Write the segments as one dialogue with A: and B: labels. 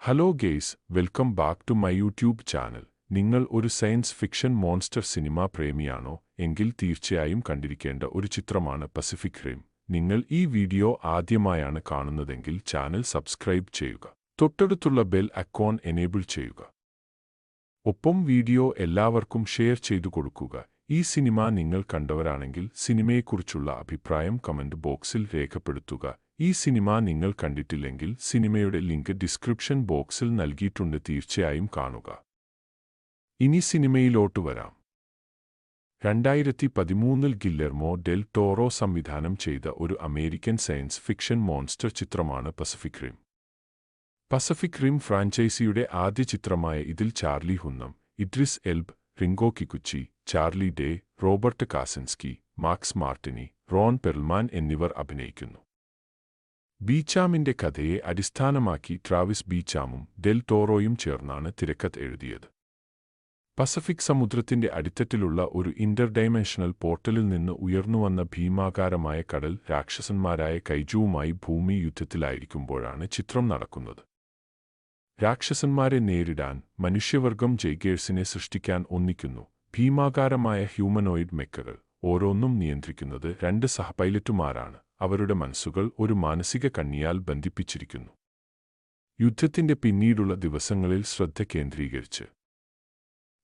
A: Hello guys, welcome back to my YouTube channel. നിങ്ങൾ ഒരു science fiction monster cinema പ്രേമിയാണോ എങ്കിൽ തീർച്ചയായും കണ്ടിരിക്കേണ്ട ഒരു ചിത്രമാണ് പസഫിക് റിം. നിങ്ങൾ ഈ വീഡിയോ ആദ്യമായാണ് കാണുന്നതെങ്കിൽ ചാനൽ സബ്സ്ക്രൈബ് ചെയ്യുക, തൊട്ടടുത്തുള്ള ബെൽ ഐക്കോൺ എനേബിൾ ചെയ്യുക. ഒപ്പം വീഡിയോ എല്ലാവർക്കും ഷെയർ ചെയ്തു കൊടുക്കുക. ഈ സിനിമ നിങ്ങൾ കണ്ടവരാണെങ്കിൽ സിനിമയെക്കുറിച്ചുള്ള അഭിപ്രായം കമന്റ് ബോക്സിൽ രേഖപ്പെടുത്തുക. ഈ സിനിമ നിങ്ങൾ കണ്ടിട്ടില്ലെങ്കിൽ സിനിമയുടെ ലിങ്ക് ഡിസ്ക്രിപ്ഷൻ ബോക്സിൽ നൽകിയിട്ടുണ്ട്, തീർച്ചയായും കാണുക. ഇനി സിനിമയിലോട്ട് വരാം. 2013 ഗില്ലെർമോ ഡെൽ ടോറോ സംവിധാനം ചെയ്ത ഒരു അമേരിക്കൻ സയൻസ് ഫിക്ഷൻ മോൺസ്റ്റർ ചിത്രമാണ് പസഫിക് റിം. പസഫിക് റിം ഫ്രാഞ്ചൈസിയുടെ ആദ്യ ചിത്രമായ ഇതിൽ Charlie Hunnam, Idris Elba, Rinko Kikuchi, Charlie Day, Robert Kazinski, Max Martini, Ron Perlman എന്നിവർ അഭിനയിക്കുന്നു. ബീച്ചാമിന്റെ കഥയെ അടിസ്ഥാനമാക്കി ട്രാവിസ് ബീച്ചാമും ഡെൽ ടോറോയും ചേർന്നാണ് തിരക്കഥ എഴുതിയത്. പസഫിക് സമുദ്രത്തിന്റെ അടിത്തട്ടിലുള്ള ഒരു ഇന്റർഡൈമെൻഷണൽ പോർട്ടലിൽ നിന്ന് ഉയർന്നുവന്ന ഭീമാകാരമായ കടൽ രാക്ഷസന്മാരായ കൈജുവുമായി ഭൂമി യുദ്ധത്തിലായിരിക്കുമ്പോഴാണ് ചിത്രം നടക്കുന്നത്. രാക്ഷസന്മാരെ നേരിടാൻ മനുഷ്യവർഗം ജെയ്ഗേഴ്സിനെ സൃഷ്ടിക്കാൻ ഒന്നിക്കുന്നു. ഭീമാകാരമായ ഹ്യൂമനോയിഡ് മെക്കകൾ ഓരോന്നും നിയന്ത്രിക്കുന്നത് 2 സഹപൈലറ്റുമാരാണ്. അവരുടെ മനസ്സുകൾ ഒരു മാനസിക കണ്ണിയാൽ ബന്ധിപ്പിച്ചിരിക്കുന്നു. യുദ്ധത്തിന്റെ പിന്നീടുള്ള ദിവസങ്ങളിൽ ശ്രദ്ധ കേന്ദ്രീകരിച്ച്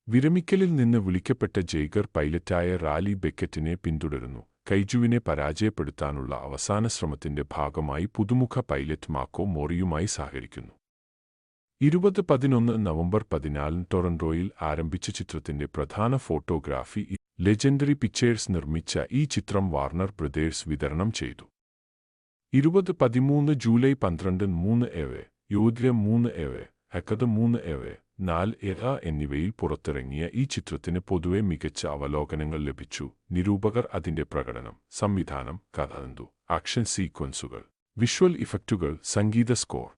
A: വിരമിക്കലിൽ നിന്ന് വിളിക്കപ്പെട്ട ജെയ്ഗർ പൈലറ്റായ റാലി ബെക്കറ്റിനെ പിന്തുടരുന്നു. കൈജുവിനെ പരാജയപ്പെടുത്താനുള്ള അവസാന ശ്രമത്തിന്റെ ഭാഗമായി പുതുമുഖ പൈലറ്റ് മാക്കോ മോറിയുമായി സഹകരിക്കുന്നു. 2011 നവംബർ 14 ടൊറന്റോയിൽ ആരംഭിച്ച ചിത്രത്തിന്റെ പ്രധാന ഫോട്ടോഗ്രാഫി ലെജൻഡറി പിക്ചേഴ്സ് നിർമ്മിച്ച ഈ ചിത്രം വാർണർ ബ്രദേഴ്സ് വിതരണം ചെയ്തു. 2013 ജൂലൈ 12 3 യോദ്യ 3 ഹക്കത് 3 4 എന്നിവയിൽ പുറത്തിറങ്ങിയ ഈ ചിത്രത്തിന് പൊതുവെ മികച്ച അവലോകനങ്ങൾ ലഭിച്ചു. നിരൂപകർ അതിന്റെ പ്രകടനം, സംവിധാനം, കഥ, ആക്ഷൻ സീക്വൻസുകൾ, വിഷ്വൽ ഇഫക്റ്റുകൾ, സംഗീത സ്കോർ,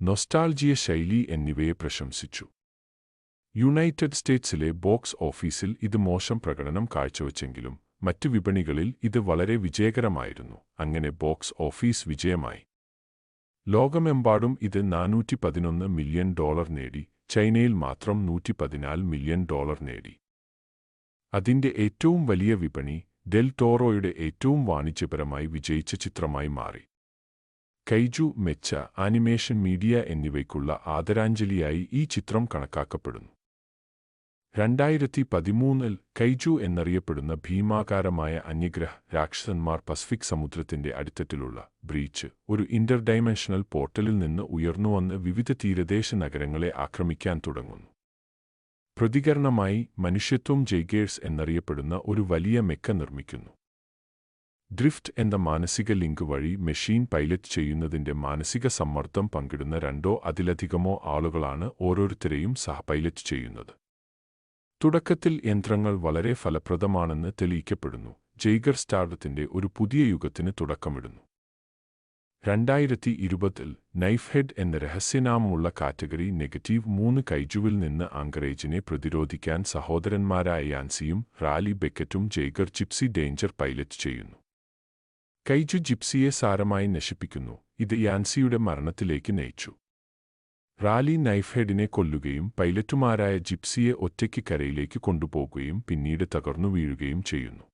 A: നൊസ്റ്റാൾജിയ ശൈലി എന്നിവയെ പ്രശംസിച്ചു. യുണൈറ്റഡ് സ്റ്റേറ്റ്സിലെ ബോക്സ് ഓഫീസിൽ ഇത് മോശം പ്രകടനം കാഴ്ചവെച്ചെങ്കിലും മറ്റു വിപണികളിൽ ഇത് വളരെ വിജയകരമായിരുന്നു. അങ്ങനെ ബോക്സ് ഓഫീസ് വിജയമായി. ലോകമെമ്പാടും ഇത് $411 മില്യൺ നേടി. ചൈനയിൽ മാത്രം $114 മില്യൺ നേടി. അതിന്റെ ഏറ്റവും വലിയ വിപണി ഡെൽ ടോറോയുടെ ഏറ്റവും വാണിജ്യപരമായി വിജയിച്ച ചിത്രമായി മാറി. കൈജു, മെച്ച, ആനിമേഷൻ മീഡിയ എന്നിവയ്ക്കുള്ള ആദരാഞ്ജലിയായി ഈ ചിത്രം കണക്കാക്കപ്പെടുന്നു. 2013 കൈജു എന്നറിയപ്പെടുന്ന ഭീമാകാരമായ അന്യഗ്രഹ രാക്ഷസന്മാർ പസഫിക് സമുദ്രത്തിന്റെ അടിത്തട്ടിലുള്ള ബ്രീച്ച്, ഒരു ഇന്റർഡൈമെൻഷണൽ പോർട്ടലിൽ നിന്ന് ഉയർന്നുവന്ന് വിവിധ തീരദേശ നഗരങ്ങളെ ആക്രമിക്കാൻ തുടങ്ങുന്നു. പ്രതികരണമായി മനുഷ്യത്വം ജെയ്ഗേഴ്സ് എന്നറിയപ്പെടുന്ന ഒരു വലിയ മെക്ക നിർമ്മിക്കുന്നു. ഡ്രിഫ്റ്റ് എന്ന മാനസിക ലിങ്ക് വഴി മെഷീൻ പൈലറ്റ് ചെയ്യുന്നതിന്റെ മാനസിക സമ്മർദ്ദം പങ്കിടുന്ന 2 അതിലധികമോ ആളുകളാണ് ഓരോരുത്തരെയും സഹപൈലറ്റ് ചെയ്യുന്നത്. തുടക്കത്തിൽ യന്ത്രങ്ങൾ വളരെ ഫലപ്രദമാണെന്ന് തെളിയിക്കപ്പെടുന്നു. ജെയ്ഗർ സ്റ്റാർഡത്തിന്റെ ഒരു പുതിയ യുഗത്തിന് തുടക്കമിടുന്നു. 2020 നൈഫ് ഹെഡ് എന്ന രഹസ്യനാമമുള്ള കാറ്റഗറി -3 കൈജുവിൽ നിന്ന് ആങ്കറേജിനെ പ്രതിരോധിക്കാൻ സഹോദരന്മാരായ യാൻസിയും റാലി ബെക്കറ്റും ജെയ്ഗർ ജിപ്സി ഡേഞ്ചർ പൈലറ്റ് ചെയ്യുന്നു. കൈജു ജിപ്സിയെ സാരമായി നശിപ്പിക്കുന്നു. ഇത് യാൻസിയുടെ മരണത്തിലേക്ക് നയിച്ചു. റാലി നൈഫ്ഹെഡിനെ കൊല്ലുകയും പൈലറ്റുമാരായ ജിപ്സിയെ ഒറ്റയ്ക്ക് കരയിലേക്ക് കൊണ്ടുപോകുകയും പിന്നീട് തകർന്നു വീഴുകയും ചെയ്യുന്നു.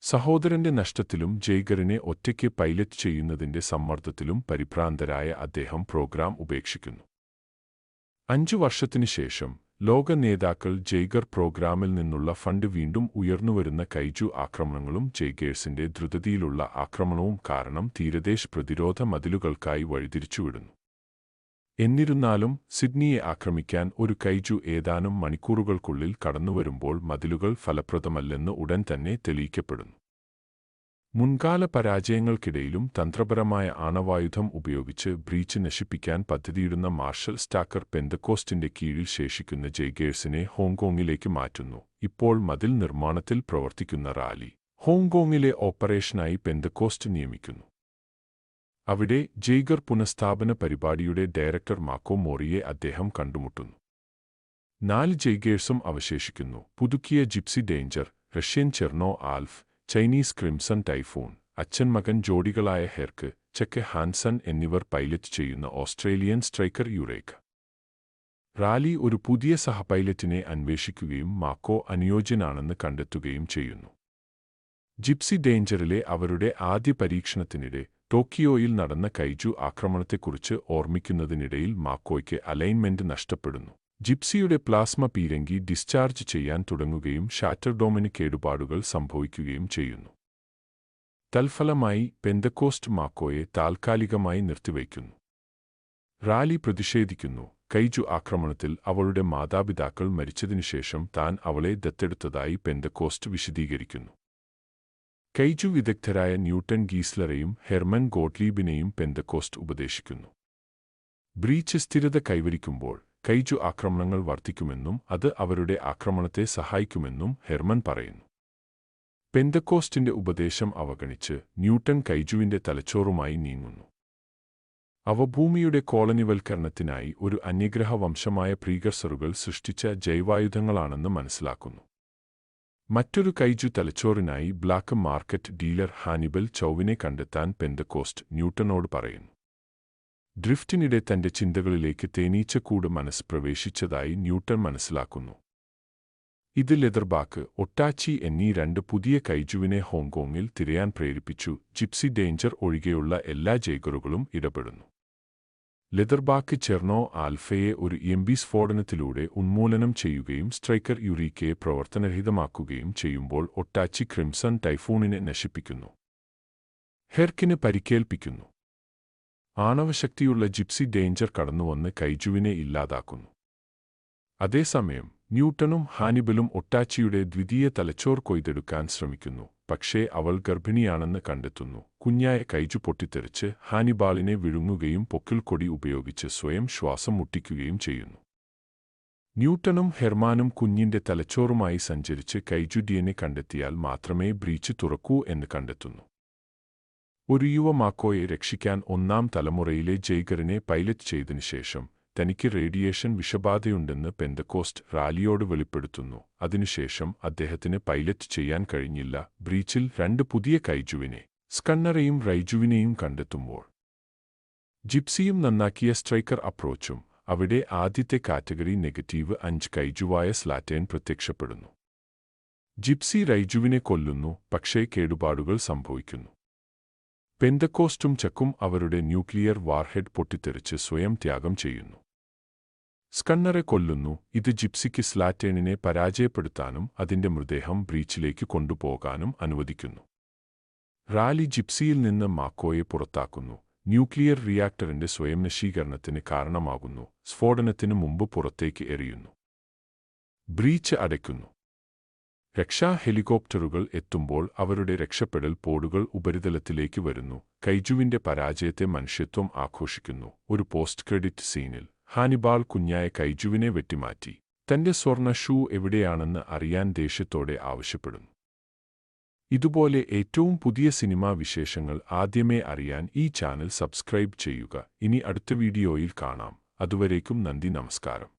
A: സഹോദരന്റെ നഷ്ടത്തിലും ജെയ്ഗറിനെ ഒറ്റയ്ക്ക് പൈലറ്റ് ചെയ്യുന്നതിന്റെ സമ്മർദ്ദത്തിലും പരിഭ്രാന്തരായ അദ്ദേഹം പ്രോഗ്രാം ഉപേക്ഷിക്കുന്നു. 5 വർഷത്തിനു ശേഷം ലോക നേതാക്കൾ ജെയ്ഗർ പ്രോഗ്രാമിൽ നിന്നുള്ള ഫണ്ട് വീണ്ടും ഉയർന്നുവരുന്ന കൈജു ആക്രമണങ്ങളും ജെയ്ഗേഴ്സിന്റെ ദ്രുതതിയിലുള്ള ആക്രമണവും കാരണം തീരദേശ പ്രതിരോധ മതിലുകൾക്കായി വഴിതിരിച്ചുവിടുന്നു. എന്നിരുന്നാലും സിഡ്നിയെ ആക്രമിക്കാൻ ഒരു കൈജു ഏതാനും മണിക്കൂറുകൾക്കുള്ളിൽ കടന്നുവരുമ്പോൾ മതിലുകൾ ഫലപ്രദമല്ലെന്ന് ഉടൻ തന്നെ തെളിയിക്കപ്പെടുന്നു. മുൻകാല പരാജയങ്ങൾക്കിടയിലും തന്ത്രപരമായ ആണവായുധം ഉപയോഗിച്ച് ബ്രീച്ച് നശിപ്പിക്കാൻ പദ്ധതിയിടുന്ന മാർഷൽ സ്റ്റാക്കർ പെന്തക്കോസ്റ്റിന്റെ കീഴിൽ ശേഷിക്കുന്ന ജെയ്ഗേഴ്സിനെ ഹോങ്കോങ്ങിലേക്ക് മാറ്റുന്നു. ഇപ്പോൾ മതിൽ നിർമ്മാണത്തിൽ പ്രവർത്തിക്കുന്ന റാലി ഹോങ്കോങ്ങിലെ ഓപ്പറേഷനായി പെന്തക്കോസ്റ്റ് നിയമിക്കുന്നു. അവിടെ ജെയ്ഗർ പുനഃസ്ഥാപന പരിപാടിയുടെ ഡയറക്ടർ മാക്കോ മോറിയെ അദ്ദേഹം കണ്ടുമുട്ടുന്നു. 4 ജെയ്ഗേഴ്സും അവശേഷിക്കുന്നു. പുതുക്കിയ Gypsy Danger, Russian Cherno Alpha, Chinese Crimson Typhoon, അച്ഛൻ മകൻ ജോഡികളായ ഹെർക്ക്, ചെക്ക് ഹാൻസൺ എന്നിവർ പൈലറ്റ് ചെയ്യുന്ന ഓസ്ട്രേലിയൻ സ്ട്രൈക്കർ യുറേക്ക റാലി ഒരു പുതിയ സഹപൈലറ്റിനെ അന്വേഷിക്കുകയും മാക്കോ അനുയോജ്യനാണെന്ന് കണ്ടെത്തുകയും ചെയ്യുന്നു. ജിപ്സി ഡേഞ്ചറിലെ അവരുടെ ആദ്യ പരീക്ഷണത്തിനിടെ ടോക്കിയോയിൽ നടന്ന കൈജു ആക്രമണത്തെക്കുറിച്ച് ഓർമ്മിക്കുന്നതിനിടയിൽ മാക്കോയ്ക്ക് അലൈൻമെന്റ് നഷ്ടപ്പെടുന്നു. ജിപ്സിയുടെ പ്ലാസ്മ പീരങ്കി ഡിസ്ചാർജ് ചെയ്യാൻ തുടങ്ങുകയും ഷാറ്റർഡോമിന് കേടുപാടുകൾ സംഭവിക്കുകയും ചെയ്യുന്നു. തൽഫലമായി പെന്തക്കോസ്റ്റ് മാക്കോയെ താൽക്കാലികമായി നിർത്തിവയ്ക്കുന്നു. റാലി പ്രതിഷേധിക്കുന്നു. കൈജു ആക്രമണത്തിൽ അവളുടെ മാതാപിതാക്കൾ മരിച്ചതിനുശേഷം താൻ അവളെ ദത്തെടുത്തതായി പെന്തക്കോസ്റ്റ് വിശദീകരിക്കുന്നു. കൈജു വിദഗ്ധരായ ന്യൂട്ടൺ ഗീസ്ലറെയും ഹെർമൻ ഗോട്ട്ലീബിനെയും പെന്തക്കോസ്റ്റ് ഉപദേശിക്കുന്നു. ബ്രീച്ച് സ്ഥിരത കൈവരിക്കുമ്പോൾ കൈജു ആക്രമണങ്ങൾ വർദ്ധിക്കുമെന്നും അത് അവരുടെ ആക്രമണത്തെ സഹായിക്കുമെന്നും ഹെർമൻ പറയുന്നു. പെന്തക്കോസ്റ്റിന്റെ ഉപദേശം അവഗണിച്ച് ന്യൂട്ടൺ കൈജുവിന്റെ തലച്ചോറുമായി നീങ്ങുന്നു. അവ ഭൂമിയുടെ കോളനിവൽക്കരണത്തിനായി ഒരു അന്യഗ്രഹ വംശമായ പ്രീകർസറുകൾ സൃഷ്ടിച്ച ജൈവായുധങ്ങളാണെന്ന് മനസ്സിലാക്കുന്നു. മറ്റൊരു കൈജു തലച്ചോറിനായി ബ്ലാക്ക് മാർക്കറ്റ് ഡീലർ ഹാനിബൽ ചൗവിനെ കണ്ടെത്താൻ പെന്തക്കോസ്റ്റ് ന്യൂട്ടനോട് പറയുന്നു. ഡ്രിഫ്റ്റിനിടെ തന്റെ ചിന്തകളിലേക്ക് തേനീച്ചക്കൂട് മനസ്സ് പ്രവേശിച്ചതായി ന്യൂട്ടൺ മനസ്സിലാക്കുന്നു. ഇത് ലെതർബാക്ക്, ഒട്ടാച്ചി എന്നീ രണ്ട് പുതിയ കൈജുവിനെ ഹോങ്കോങ്ങിൽ തിരയാൻ പ്രേരിപ്പിച്ചു. ജിപ്സി ഡേഞ്ചർ ഒഴികെയുള്ള എല്ലാ ജൈഗറുകളും ഇടപെടുന്നു. ലെതർബാക്ക് ചെർണോ ആൽഫയെ ഒരു EMP സ്ഫോടനത്തിലൂടെ ഉന്മൂലനം ചെയ്യുകയും സ്ട്രൈക്കർ യുറീക്കയെ പ്രവർത്തനരഹിതമാക്കുകയും ചെയ്യുമ്പോൾ ഒട്ടാച്ചി ക്രിംസൺ ടൈഫൂണിനെ നശിപ്പിക്കുന്നു. ഹെർക്കിന് പരിക്കേൽപ്പിക്കുന്നു. ആണവശക്തിയുള്ള ജിപ്സി ഡേഞ്ചർ കടന്നുവന്ന് കൈജുവിനെ ഇല്ലാതാക്കുന്നു. അതേസമയം ന്യൂട്ടണും ഹാനിബലും ഒട്ടാച്ചിയുടെ ദ്വിതീയ തലച്ചോർ കൊയ്തെടുക്കാൻ ശ്രമിക്കുന്നു. പക്ഷേ അവൾ ഗർഭിണിയാണെന്ന് കണ്ടെത്തുന്നു. കുഞ്ഞായ കൈജു പൊട്ടിത്തെറിച്ച് ഹാനിബാളിനെ വിഴുങ്ങുകയും പൊക്കിൾക്കൊടി ഉപയോഗിച്ച് സ്വയം ശ്വാസം മുട്ടിക്കുകയും ചെയ്യുന്നു. ന്യൂട്ടണും ഹെർമാനും കുഞ്ഞിന്റെ തലച്ചോറുമായി സഞ്ചരിച്ച് കൈജു DNA കണ്ടെത്തിയാൽ മാത്രമേ ബ്രീച്ച് തുറക്കൂ എന്ന് കണ്ടെത്തുന്നു. ഒരു യുവ മാക്കോയെ രക്ഷിക്കാൻ ഒന്നാം തലമുറയിലെ ജൈഗറിനെ പൈലറ്റ് ചെയ്തതിനുശേഷം തനിക്ക് റേഡിയേഷൻ വിഷബാധയുണ്ടെന്ന് പെന്തക്കോസ്റ്റ് റാലിയോട് വെളിപ്പെടുത്തുന്നു. അതിനുശേഷം അദ്ദേഹത്തിന് പൈലറ്റ് ചെയ്യാൻ കഴിഞ്ഞില്ല. ബ്രീച്ചിൽ രണ്ട് പുതിയ കൈജുവിനെ, സ്കണ്ണറെയും റൈജുവിനെയും കണ്ടെത്തുമ്പോൾ ജിപ്സിയും നന്നാക്കിയ സ്ട്രൈക്കർ അപ്രോച്ചും അവിടെ ആദ്യത്തെ കാറ്റഗറി നെഗറ്റീവ് 5 കൈജുവായ സ്ലാറ്റേൺ പ്രത്യക്ഷപ്പെടുന്നു. ജിപ്സി റൈജുവിനെ കൊല്ലുന്നു, പക്ഷേ കേടുപാടുകൾ സംഭവിക്കുന്നു. പെന്തക്കോസ്റ്റും ചക്കും അവരുടെ ന്യൂക്ലിയർ വാർഹെഡ് പൊട്ടിത്തെറിച്ച് സ്വയം ത്യാഗം ചെയ്യുന്നു. സ്കണ്ണറെ കൊല്ലുന്നു. ഇത് ജിപ്സിക്ക് സ്ലാറ്റേണിനെ പരാജയപ്പെടുത്താനും അതിന്റെ മൃതദേഹം ബ്രീച്ചിലേക്ക് കൊണ്ടുപോകാനും അനുവദിക്കുന്നു. റാലി ജിപ്സിയിൽ നിന്ന് മാക്കോയെ പുറത്താക്കുന്നു. ന്യൂക്ലിയർ റിയാക്ടറിന്റെ സ്വയം നശീകരണത്തിന് കാരണമാകുന്നു. സ്ഫോടനത്തിന് മുമ്പ് പുറത്തേക്ക് എറിയുന്നു. ബ്രീച്ച് അടയ്ക്കുന്നു. രക്ഷാ ഹെലികോപ്റ്ററുകൾ എത്തുമ്പോൾ അവരുടെ രക്ഷപ്പെടൽ പോഡുകൾ ഉപരിതലത്തിലേക്ക് വരുന്നു. കൈജുവിന്റെ പരാജയത്തെ മനുഷ്യത്വം ആഘോഷിക്കുന്നു. ഒരു പോസ്റ്റ് ക്രെഡിറ്റ് സീനിൽ ഹാനിബാൾ കുഞ്ഞായ കൈജുവിനെ വെട്ടിമാറ്റി തന്റെ സ്വർണ്ണ ഷൂ എവിടെയാണെന്ന് അറിയാൻ ദേഷ്യത്തോടെ ആവശ്യപ്പെടുന്നു. ഇതുപോലെ ഏറ്റവും പുതിയ സിനിമാ വിശേഷങ്ങൾ ആദ്യമേ അറിയാൻ ഈ ചാനൽ സബ്സ്ക്രൈബ് ചെയ്യുക. ഇനി അടുത്ത വീഡിയോയിൽ കാണാം. അതുവരേക്കും നന്ദി, നമസ്കാരം.